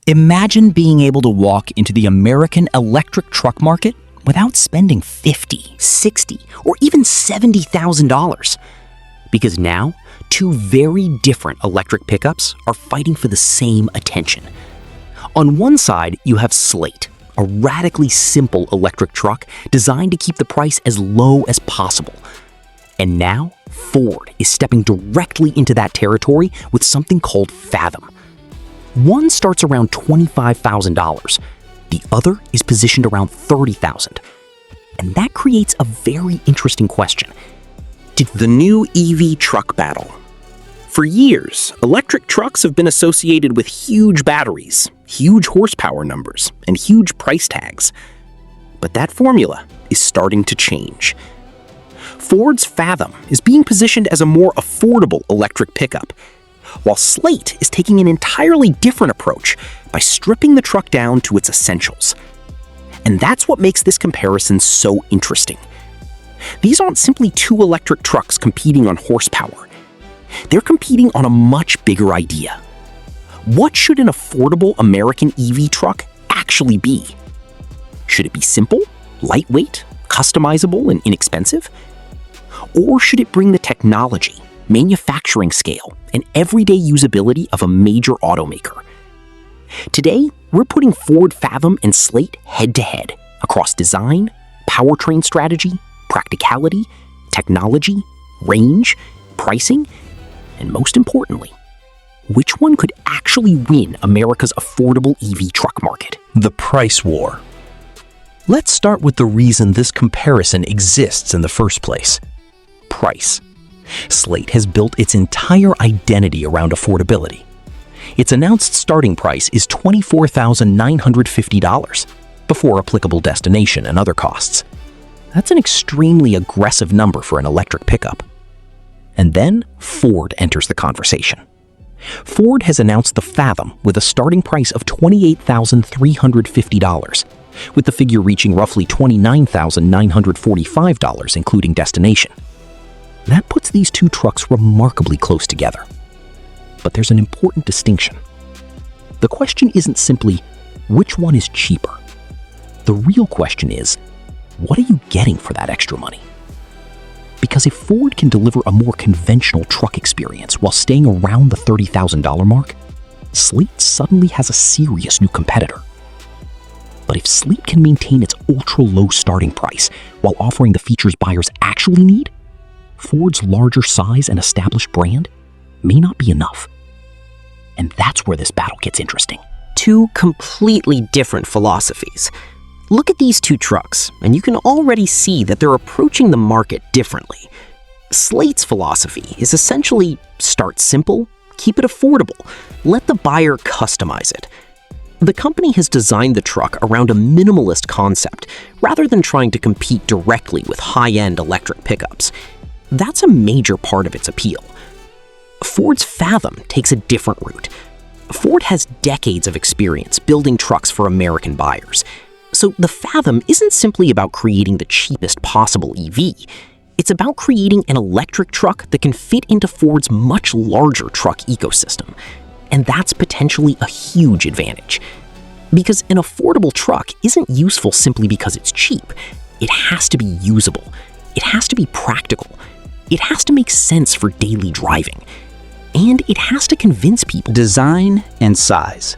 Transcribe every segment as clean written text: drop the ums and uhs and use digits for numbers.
Imagine being able to walk into the American electric truck market without spending $50, $60, or even $70,000. Because now, two very different electric pickups are fighting for the same attention. On one side, you have Slate, a radically simple electric truck designed to keep the price as low as possible. And now, Ford is stepping directly into that territory with something called Fathom. One starts around $25,000. The other is positioned around $30,000. And that creates a very interesting question. The new EV truck battle. For years, electric trucks have been associated with huge batteries, huge horsepower numbers, and huge price tags. But that formula is starting to change. Ford's Fathom is being positioned as a more affordable electric pickup, while Slate is taking an entirely different approach by stripping the truck down to its essentials. And that's what makes this comparison so interesting. These aren't simply two electric trucks competing on horsepower. They're competing on a much bigger idea. What should an affordable American EV truck actually be? Should it be simple, lightweight, customizable, and inexpensive? Or should it bring the technology, manufacturing scale, and everyday usability of a major automaker? Today, we're putting Ford Fathom and Slate head-to-head across design, powertrain strategy, practicality, technology, range, pricing, and most importantly, which one could actually win America's affordable EV truck market? The price war. Let's start with the reason this comparison exists in the first place. Price. Slate has built its entire identity around affordability. Its announced starting price is $24,950, before applicable destination and other costs. That's an extremely aggressive number for an electric pickup. And then Ford enters the conversation. Ford has announced the Fathom with a starting price of $28,350, with the figure reaching roughly $29,945, including destination. That puts these two trucks remarkably close together. But there's an important distinction. The question isn't simply, which one is cheaper? The real question is, what are you getting for that extra money? Because if Ford can deliver a more conventional truck experience while staying around the $30,000 mark, Slate suddenly has a serious new competitor. But if Slate can maintain its ultra-low starting price while offering the features buyers actually need, Ford's larger size and established brand may not be enough. And that's where this battle gets interesting. Two completely different philosophies. Look at these two trucks, and you can already see that they're approaching the market differently. Slate's philosophy is essentially start simple, keep it affordable, let the buyer customize it. The company has designed the truck around a minimalist concept, rather than trying to compete directly with high-end electric pickups. That's a major part of its appeal. Ford's Fathom takes a different route. Ford has decades of experience building trucks for American buyers. So the Fathom isn't simply about creating the cheapest possible EV. It's about creating an electric truck that can fit into Ford's much larger truck ecosystem. And that's potentially a huge advantage. Because an affordable truck isn't useful simply because it's cheap. It has to be usable. It has to be practical. It has to make sense for daily driving. And it has to convince people. Design and size.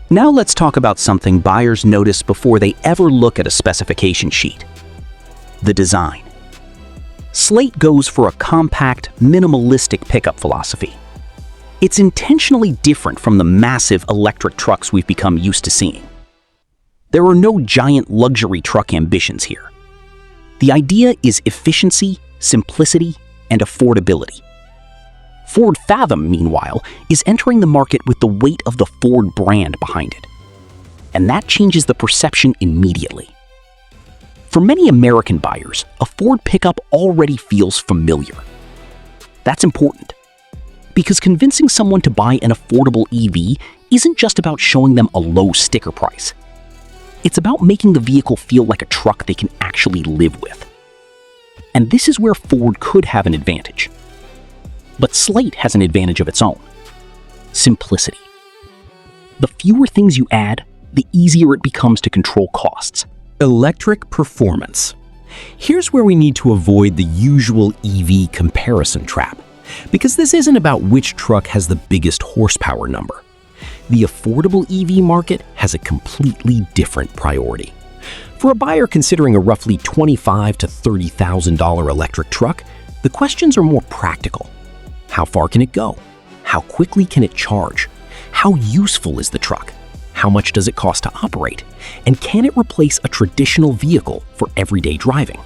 Now let's talk about something buyers notice before they ever look at a specification sheet. The design. Slate goes for a compact, minimalistic pickup philosophy. It's intentionally different from the massive electric trucks we've become used to seeing. There are no giant luxury truck ambitions here. The idea is efficiency, simplicity, and affordability. Ford Fathom, meanwhile, is entering the market with the weight of the Ford brand behind it. And that changes the perception immediately. For many American buyers, a Ford pickup already feels familiar. That's important, because convincing someone to buy an affordable EV isn't just about showing them a low sticker price. It's about making the vehicle feel like a truck they can actually live with. And this is where Ford could have an advantage. But Slate has an advantage of its own: simplicity. The fewer things you add, the easier it becomes to control costs. Electric performance. Here's where we need to avoid the usual EV comparison trap, because this isn't about which truck has the biggest horsepower number. The affordable EV market has a completely different priority. For a buyer considering a roughly $25,000 to $30,000 electric truck, the questions are more practical. How far can it go? How quickly can it charge? How useful is the truck? How much does it cost to operate? And can it replace a traditional vehicle for everyday driving?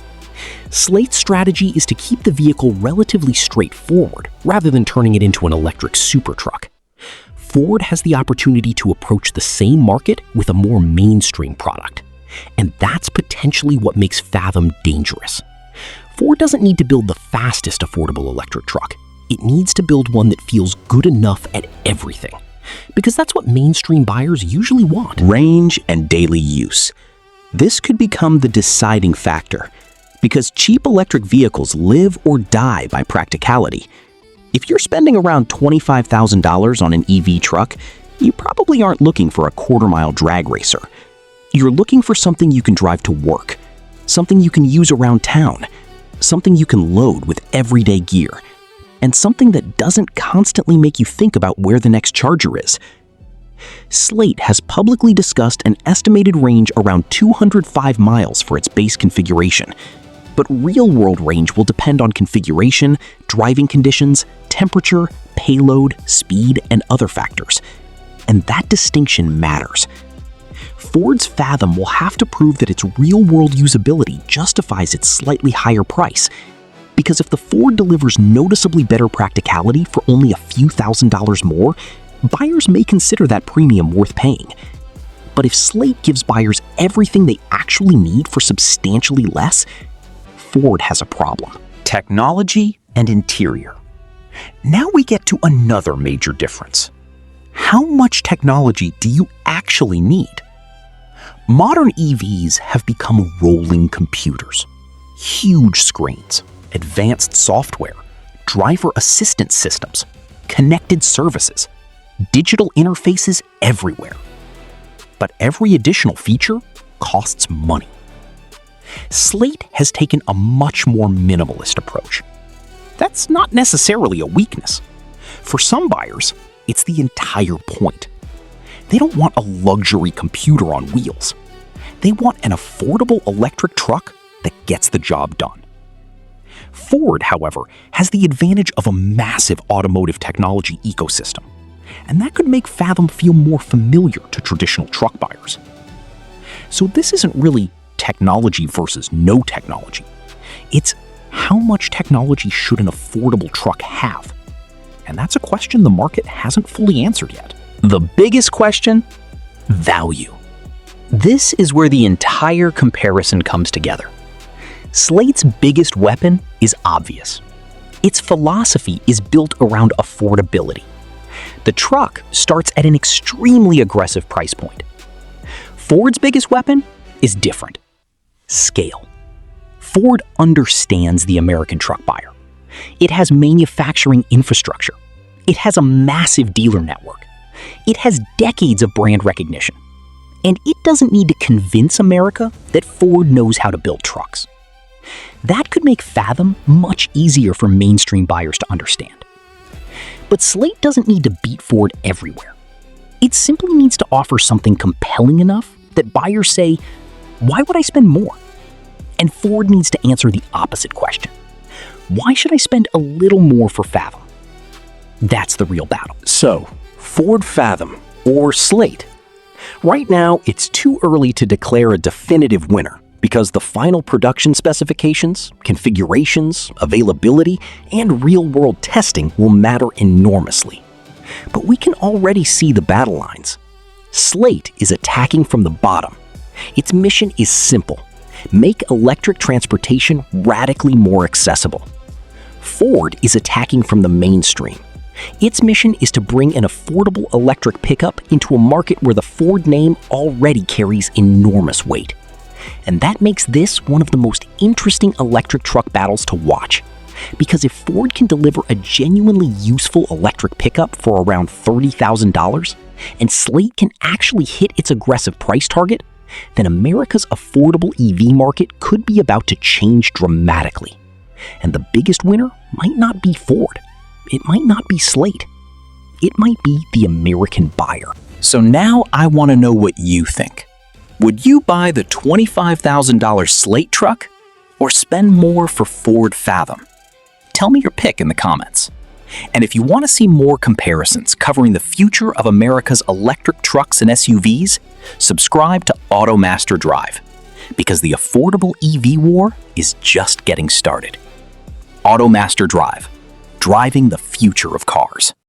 Slate's strategy is to keep the vehicle relatively straightforward rather than turning it into an electric super truck. Ford has the opportunity to approach the same market with a more mainstream product. And that's potentially what makes Fathom dangerous. Ford doesn't need to build the fastest affordable electric truck. It needs to build one that feels good enough at everything, because that's what mainstream buyers usually want. Range and daily use. This could become the deciding factor, because cheap electric vehicles live or die by practicality. If you're spending around $25,000 on an EV truck, you probably aren't looking for a quarter-mile drag racer. You're looking for something you can drive to work, something you can use around town, something you can load with everyday gear, and something that doesn't constantly make you think about where the next charger is. Slate has publicly discussed an estimated range around 205 miles for its base configuration, but real-world range will depend on configuration, driving conditions, temperature, payload, speed, and other factors. And that distinction matters. Ford's Fathom will have to prove that its real-world usability justifies its slightly higher price. Because if the Ford delivers noticeably better practicality for only a few $1,000s more, buyers may consider that premium worth paying. But if Slate gives buyers everything they actually need for substantially less, Ford has a problem. Technology and interior. Now we get to another major difference. How much technology do you actually need? Modern EVs have become rolling computers. Huge screens, advanced software, driver assistance systems, connected services, digital interfaces everywhere. But every additional feature costs money. Slate has taken a much more minimalist approach. That's not necessarily a weakness. For some buyers, it's the entire point. They don't want a luxury computer on wheels. They want an affordable electric truck that gets the job done. Ford, however, has the advantage of a massive automotive technology ecosystem, and that could make Fathom feel more familiar to traditional truck buyers. So this isn't really technology versus no technology. It's how much technology should an affordable truck have? And that's a question the market hasn't fully answered yet. The biggest question? Value. This is where the entire comparison comes together. Slate's biggest weapon is obvious. Its philosophy is built around affordability. The truck starts at an extremely aggressive price point. Ford's biggest weapon is different. Scale. Ford understands the American truck buyer. It has manufacturing infrastructure. It has a massive dealer network. It has decades of brand recognition. And it doesn't need to convince America that Ford knows how to build trucks. That could make Fathom much easier for mainstream buyers to understand. But Slate doesn't need to beat Ford everywhere. It simply needs to offer something compelling enough that buyers say, why would I spend more? And Ford needs to answer the opposite question. Why should I spend a little more for Fathom? That's the real battle. So, Ford Fathom or Slate? Right now, it's too early to declare a definitive winner because the final production specifications, configurations, availability, and real-world testing will matter enormously. But we can already see the battle lines. Slate is attacking from the bottom. Its mission is simple: make electric transportation radically more accessible. Ford is attacking from the mainstream. Its mission is to bring an affordable electric pickup into a market where the Ford name already carries enormous weight. And that makes this one of the most interesting electric truck battles to watch, Because if Ford can deliver a genuinely useful electric pickup for around $30,000, and Slate can actually hit its aggressive price target, then America's affordable EV market could be about to change dramatically. And the biggest winner might not be Ford. It might not be Slate. It might be the American buyer. So now I want to know what you think. Would you buy the $25,000 Slate truck or spend more for Ford Fathom? Tell me your pick in the comments. And if you want to see more comparisons covering the future of America's electric trucks and SUVs, subscribe to AutoMaster Drive, because the affordable EV war is just getting started. AutoMaster Drive, driving the future of cars.